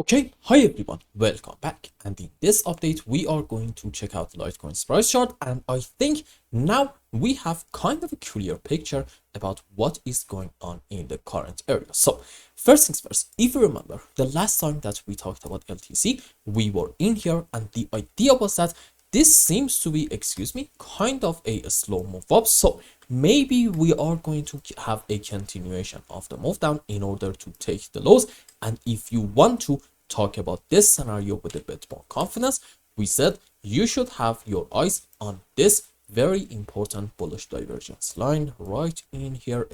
Okay, hi everyone, welcome back, and in this update we are going to check out Litecoin's price chart, and I think now we have kind of a clear picture about what is going on in the current area. So first things first, if you remember the last time that we talked about LTC, we were in here and the idea was that this seems to be, kind of a slow move up. So maybe we are going to have a continuation of the move down in order to take the lows. And if you want to talk about this scenario with a bit more confidence, we said you should have your eyes on this very important bullish divergence line right in here.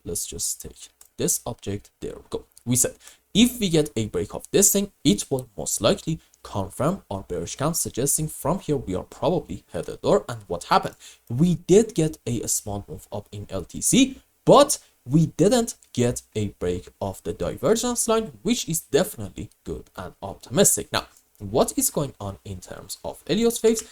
Let's just take this object. There we go. We said if we get a break of this thing, it will most likely confirm our bearish count, suggesting from here we are probably headed lower. And what happened? We did get a small move up in LTC, but we didn't get a break of the divergence line, which is definitely good and optimistic. Now, what is going on in terms of Elliott waves?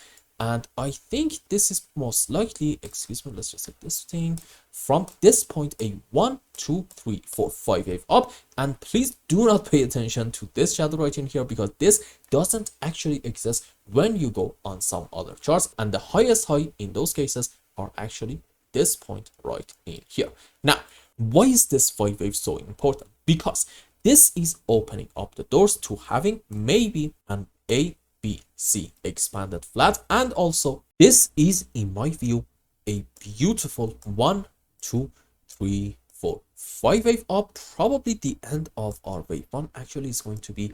And I think this is most likely, let's just take this thing from this point, a 1, 2, 3, 4, 5 wave up. And please do not pay attention to this shadow right in here, because this doesn't actually exist when you go on some other charts. And the highest high in those cases are actually this point right in here. Now, why is this 5 wave so important? Because this is opening up the doors to having maybe an ABC expanded flat, and also this is, in my view, a beautiful 1, 2, 3, 4, 5 wave up. Probably the end of our wave 1 actually is going to be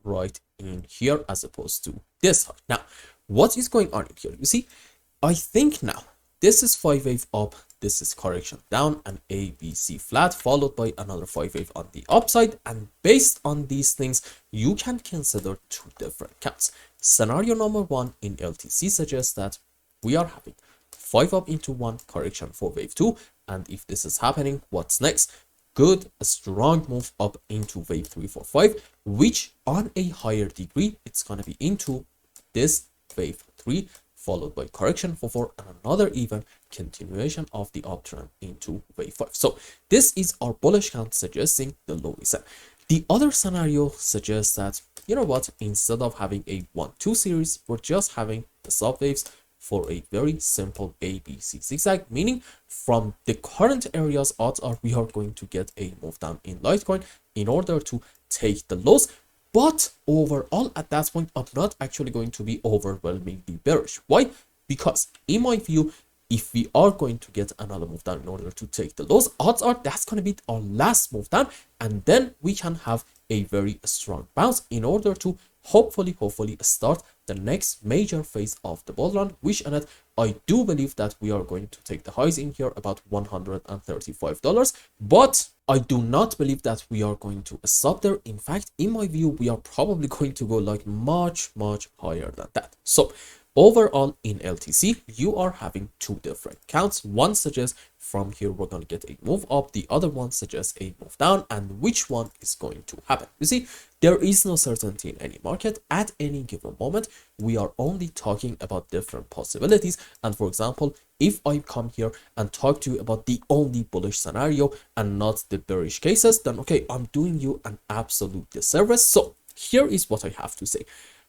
right in here as opposed to this high. Now, what is going on in here? You see, I think now this is 5 wave up, this is correction down, an ABC flat followed by another 5 wave on the upside. And based on these things, you can consider two different counts. Scenario number 1 in LTC suggests that we are having 5 up into 1, correction for wave 2. And if this is happening, what's next? Good, a strong move up into wave 3, 4, 5, which on a higher degree, it's going to be into this wave 3, followed by correction for 4, and another even continuation of the uptrend into wave 5. So this is our bullish count suggesting the low is set. The other scenario suggests that, you know what, instead of having a 1-2 series, we're just having the sub waves for a very simple ABC zigzag, meaning from the current areas, odds are we are going to get a move down in Litecoin in order to take the lows. But overall, at that point, I'm not actually going to be overwhelmingly bearish. Why? Because in my view, if we are going to get another move down in order to take the lows, odds are that's going to be our last move down. And then we can have a very strong bounce in order to hopefully start the next major phase of the bull run, which in it, I do believe that we are going to take the highs in here about $135, but I do not believe that we are going to stop there. In fact, in my view, we are probably going to go like much higher than that. So overall in LTC, you are having two different counts. One suggests from here we're going to get a move up, the other one suggests a move down, and which one is going to happen? You see, there is no certainty in any market at any given moment. We are only talking about different possibilities. And for example, if I come here and talk to you about the only bullish scenario and not the bearish cases, then okay, I'm doing you an absolute disservice. So here is what I have to say.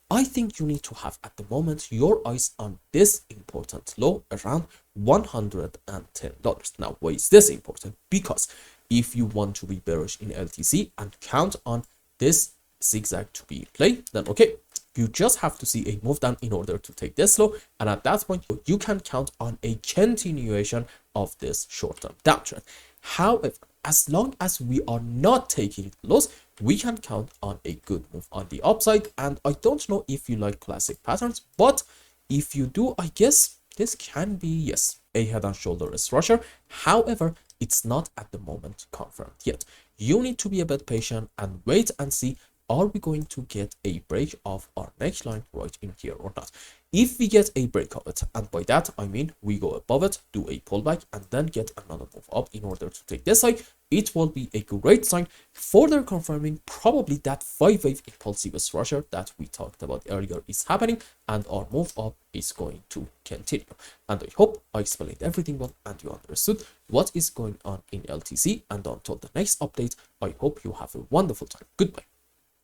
I think you need to have at the moment your eyes on this important low around $110. Now, why is this important? Because if you want to be bearish in LTC and count on this zigzag to be in play, then okay, you just have to see a move down in order to take this low, and at that point you can count on a continuation of this short-term downtrend. However, as long as we are not taking lows, we can count on a good move on the upside. And I don't know if you like classic patterns, but if you do, I guess this can be, yes, a head and shoulders rusher. However, it's not at the moment confirmed yet. You need to be a bit patient and wait and see, are we going to get a break of our neckline right in here or not? If we get a break of it, and by that I mean we go above it, do a pullback, and then get another move up in order to take this high, it will be a great sign, further confirming probably that 5 wave impulsive rusher that we talked about earlier is happening, and our move up is going to continue. And I hope I explained everything well and you understood what is going on in LTC. And until the next update, I hope you have a wonderful time. Goodbye.